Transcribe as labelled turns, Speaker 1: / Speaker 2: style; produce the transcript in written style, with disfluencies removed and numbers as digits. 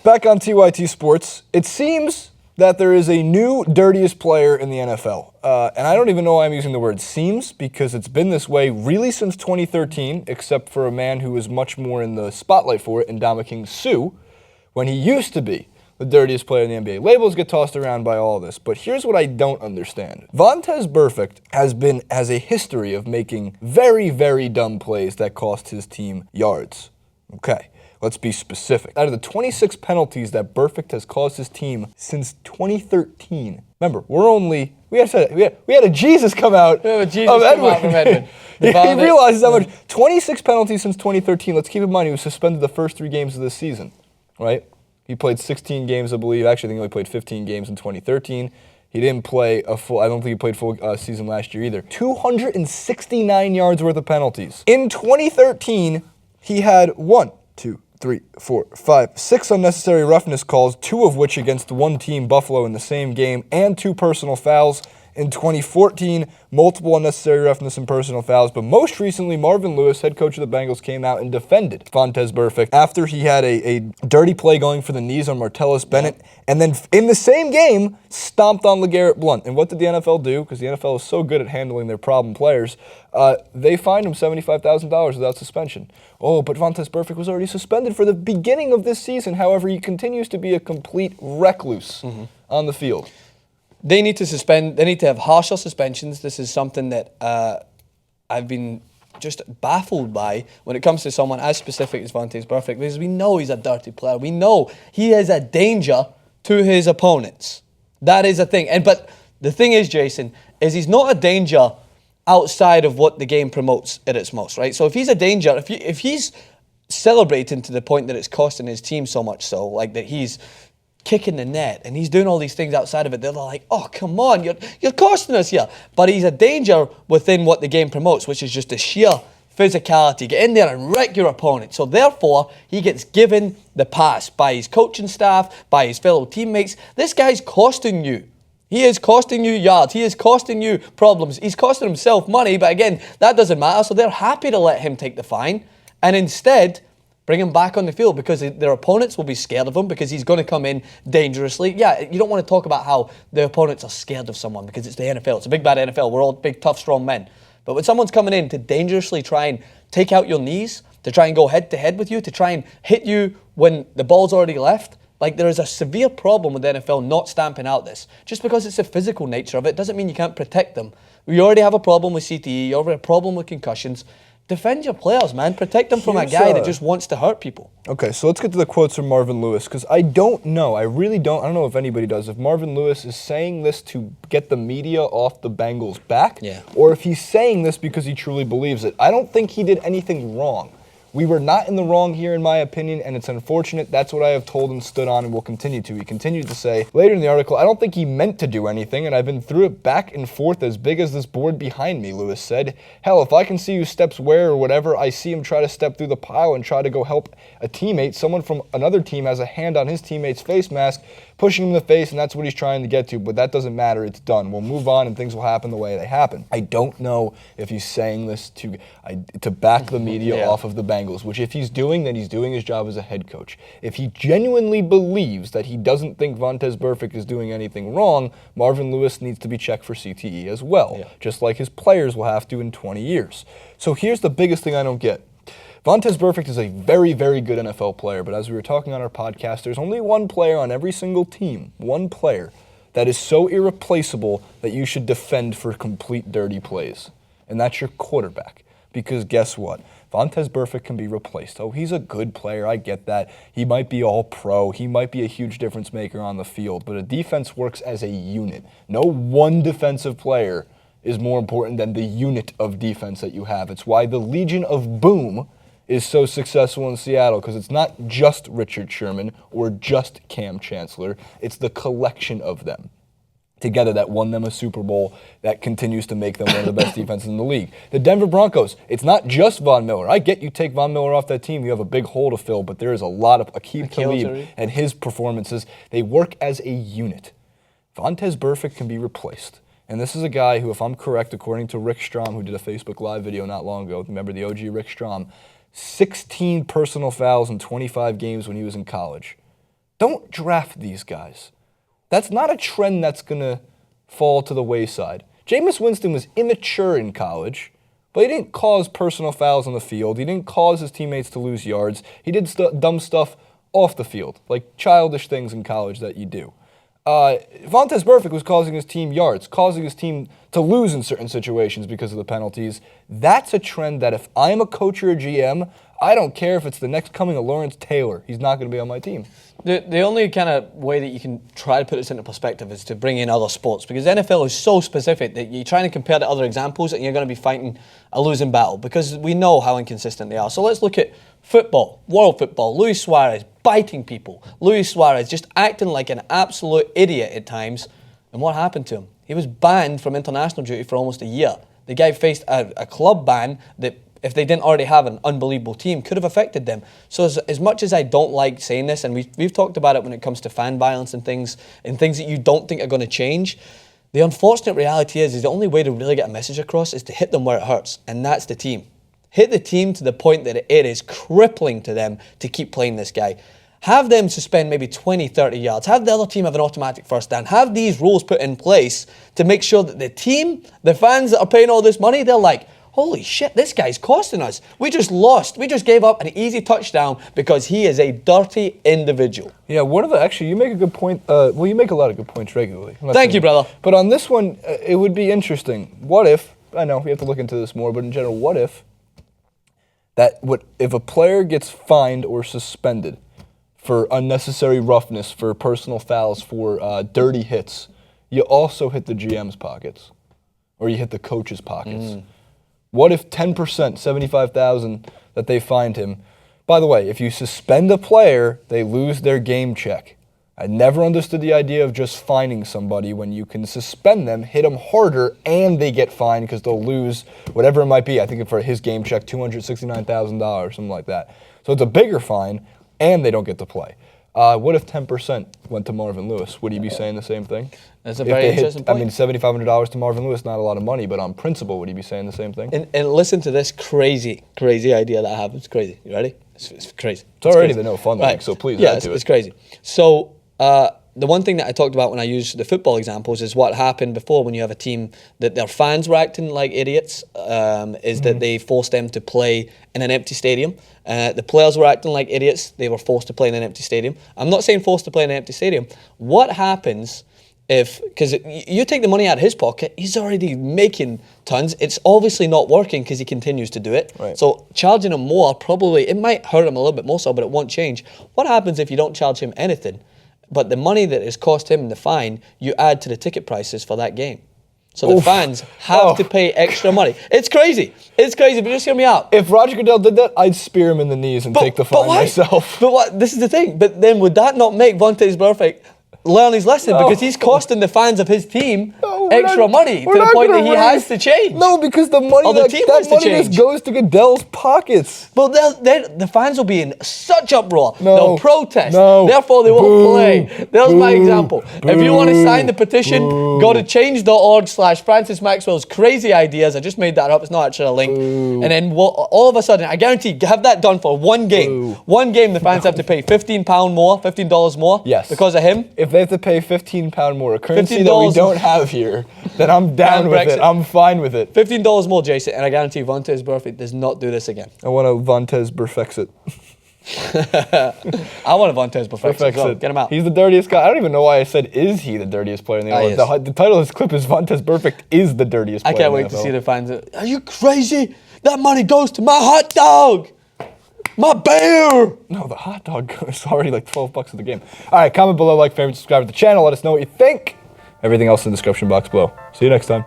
Speaker 1: Back on TYT Sports, it seems that there is a new dirtiest player in the NFL. And I don't even know why I'm using the word seems, because it's been this way really since 2013, except for a man who is much more in the spotlight for it, Ndamukong Suh, when he used to be the dirtiest player in the NBA. Labels get tossed around by all this, but here's what I don't understand. Vontaze Burfict has a history of making very, very dumb plays that cost his team yards. Okay, let's be specific. Out of the 26 penalties that Burfict has caused his team since 2013, remember, we had a Jesus come out of Edwin. He realizes how much. 26 penalties since 2013. Let's keep in mind he was suspended the first 3 games of this season, right? He played 16 games, I believe. Actually, I think he only played 15 games in 2013. He didn't play I don't think he played full season last year either. 269 yards worth of penalties. In 2013, he had 6 unnecessary roughness calls, 2 of which against one team, Buffalo, in the same game, and 2 personal fouls. In 2014, multiple unnecessary roughness and personal fouls, but most recently, Marvin Lewis, head coach of the Bengals, came out and defended Vontaze Burfict after he had a dirty play going for the knees on Martellus Bennett, and then in the same game, stomped on LeGarrette Blount. And what did the NFL do? Because the NFL is so good at handling their problem players, they fined him $75,000 without suspension. Oh, but Vontaze Burfict was already suspended for the beginning of this season. However, he continues to be a complete recluse on the field.
Speaker 2: They need to suspend. They need to have harsher suspensions. This is something that I've been just baffled by when it comes to someone as specific as Vontaze Burfict, because we know he's a dirty player. We know he is a danger to his opponents. That is a thing. But the thing is, Jason, is he's not a danger outside of what the game promotes at its most, right? So if he's a danger, if he's celebrating to the point that it's costing his team so much so, like that he's kicking the net and he's doing all these things outside of it, they're like, oh, come on, you're costing us here. But he's a danger within what the game promotes, which is just the sheer physicality. Get in there and wreck your opponent. So therefore, he gets given the pass by his coaching staff, by his fellow teammates. This guy's costing you. He is costing you yards. He is costing you problems. He's costing himself money, but again, that doesn't matter. So they're happy to let him take the fine and instead bring him back on the field because their opponents will be scared of him because he's going to come in dangerously. Yeah, you don't want to talk about how the opponents are scared of someone because it's the NFL. It's a big, bad NFL. We're all big, tough, strong men. But when someone's coming in to dangerously try and take out your knees, to try and go head-to-head with you, to try and hit you when the ball's already left, like there is a severe problem with the NFL not stamping out this. Just because it's the physical nature of it doesn't mean you can't protect them. We already have a problem with CTE. You already have a problem with concussions. Defend your players, man. Protect them from a guy that just wants to hurt people.
Speaker 1: Okay, so let's get to the quotes from Marvin Lewis, because I don't know. I don't know if anybody does. If Marvin Lewis is saying this to get the media off the Bengals' back, or if he's saying this because he truly believes it. I don't think he did anything wrong. We were not in the wrong here, in my opinion, and it's unfortunate. That's what I have told and stood on and will continue to. He continued to say later in the article, I don't think he meant to do anything, and I've been through it back and forth as big as this board behind me, Lewis said. Hell, if I can see who steps where or whatever, I see him try to step through the pile and try to go help a teammate. Someone from another team has a hand on his teammate's face mask, pushing him in the face, and that's what he's trying to get to, but that doesn't matter. It's done. We'll move on, and things will happen the way they happen. I don't know if he's saying this to back the media off of the Bengals, which if he's doing, then he's doing his job as a head coach. If he genuinely believes that he doesn't think Vontaze Burfict is doing anything wrong, Marvin Lewis needs to be checked for CTE as well, just like his players will have to in 20 years. So here's the biggest thing I don't get. Vontaze Burfict is a very, very good NFL player, but as we were talking on our podcast, there's only one player on every single team, one player, that is so irreplaceable that you should defend for complete dirty plays, and that's your quarterback. Because guess what? Vontaze Burfict can be replaced. Oh, he's a good player, I get that. He might be all pro, he might be a huge difference maker on the field, but a defense works as a unit. No one defensive player is more important than the unit of defense that you have. It's why the Legion of Boom is so successful in Seattle, because it's not just Richard Sherman or just Cam Chancellor, it's the collection of them together that won them a Super Bowl that continues to make them one of the best defenses in the league. The Denver Broncos, it's not just Von Miller. I get you take Von Miller off that team, you have a big hole to fill, but there is a lot of Aqib Talib and his performances. They work as a unit. Vontaze Burfict can be replaced. And this is a guy who, if I'm correct, according to Rick Strom, who did a Facebook Live video not long ago, remember the OG Rick Strom, 16 personal fouls in 25 games when he was in college. don't draft these guys. That's not a trend that's going to fall to the wayside. Jameis Winston was immature in college, but he didn't cause personal fouls on the field. He didn't cause his teammates to lose yards. He did dumb stuff off the field, like childish things in college that you do. Vontaze Burfict was causing his team yards, causing his team to lose in certain situations because of the penalties. That's a trend that if I'm a coach or a GM, I don't care if it's the next coming of Lawrence Taylor. He's not going to be on my team.
Speaker 2: The only kind of way that you can try to put this into perspective is to bring in other sports, because the NFL is so specific that you're trying to compare to other examples and you're going to be fighting a losing battle because we know how inconsistent they are. So let's look at football, world football. Luis Suarez biting people. Luis Suarez just acting like an absolute idiot at times. And what happened to him? He was banned from international duty for almost a year. The guy faced a club ban that, if they didn't already have an unbelievable team, could have affected them. So as much as I don't like saying this, and we've talked about it when it comes to fan violence and things that you don't think are going to change, the unfortunate reality is the only way to really get a message across is to hit them where it hurts, and that's the team. Hit the team to the point that it is crippling to them to keep playing this guy. Have them suspend maybe 20, 30 yards. Have the other team have an automatic first down. Have these rules put in place to make sure that the team, the fans that are paying all this money, they're like, holy shit, this guy's costing us. We just lost. We just gave up an easy touchdown because he is a dirty individual.
Speaker 1: Yeah, actually, you make a good point. You make a lot of good points regularly.
Speaker 2: Thank you, brother.
Speaker 1: But on this one, it would be interesting. What if, I know we have to look into this more, but in general, what if if a player gets fined or suspended for unnecessary roughness, for personal fouls, for dirty hits, you also hit the GM's pockets, or you hit the coach's pockets? What if 10%, $75,000 that they fined him? By the way, if you suspend a player, they lose their game check. I never understood the idea of just fining somebody when you can suspend them, hit them harder, and they get fined because they'll lose whatever it might be. I think for his game check, $269,000, something like that. So it's a bigger fine, and they don't get to play. What if 10% went to Marvin Lewis? Would he be saying the same thing?
Speaker 2: That's a very interesting point.
Speaker 1: I mean, $7,500 to Marvin Lewis, not a lot of money, but on principle, would he be saying the same thing?
Speaker 2: And listen to this crazy idea that happens. It's crazy. You ready? It's crazy.
Speaker 1: It's already the no fun league, so please add to it.
Speaker 2: It's crazy. So the one thing that I talked about when I used the football examples is what happened before when you have a team that their fans were acting like idiots, is that they forced them to play in an empty stadium. The players were acting like idiots. They were forced to play in an empty stadium. I'm not saying forced to play in an empty stadium. What happens because you take the money out of his pocket, he's already making tons. It's obviously not working because he continues to do it.
Speaker 1: Right.
Speaker 2: So charging him more, probably, it might hurt him a little bit more so, but it won't change. What happens if you don't charge him anything, but the money that has cost him in the fine, you add to the ticket prices for that game? So the fans have to pay extra money. It's crazy. It's crazy, but just hear me out.
Speaker 1: If Roger Goodell did that, I'd spear him in the knees and take the fine myself.
Speaker 2: But what? This is the thing. But then would that not make Vontaze Burfict learn his lesson? Because he's costing the fans of his team extra money to the point that he has to change.
Speaker 1: No, because the money that money just goes to Goodell's pockets.
Speaker 2: Well, the fans will be in such uproar.
Speaker 1: No.
Speaker 2: They'll protest.
Speaker 1: No.
Speaker 2: Therefore, they won't play. There's my example. If you want to sign the petition, go to change.org/Francis Maxwell's crazy ideas. I just made that up. It's not actually a link. And then all of a sudden, I guarantee, have that done for one game. One game, the fans have to pay $15 more, $15 more.
Speaker 1: Yes.
Speaker 2: Because of him.
Speaker 1: If they have to pay £15 more, a currency that we don't have here, then I'm down with it. I'm fine with it.
Speaker 2: $15 more, Jason, and I guarantee Vontaze Burfict does not do this again.
Speaker 1: I want a Vontaze Burfict it.
Speaker 2: I want a Vontaze Burfict. Get him out.
Speaker 1: He's the dirtiest guy. I don't even know why I said, is he the dirtiest player in the NFL? The title of this clip is Vontaze Burfict is the dirtiest player in the NFL.
Speaker 2: I can't wait to see the fans. Are you crazy? That money goes to my hot dog. My bear! No, the hot dog is already like $12 of the game. All right, comment below, like, favorite, subscribe to the channel. Let us know what you think. Everything else in the description box below. See you next time.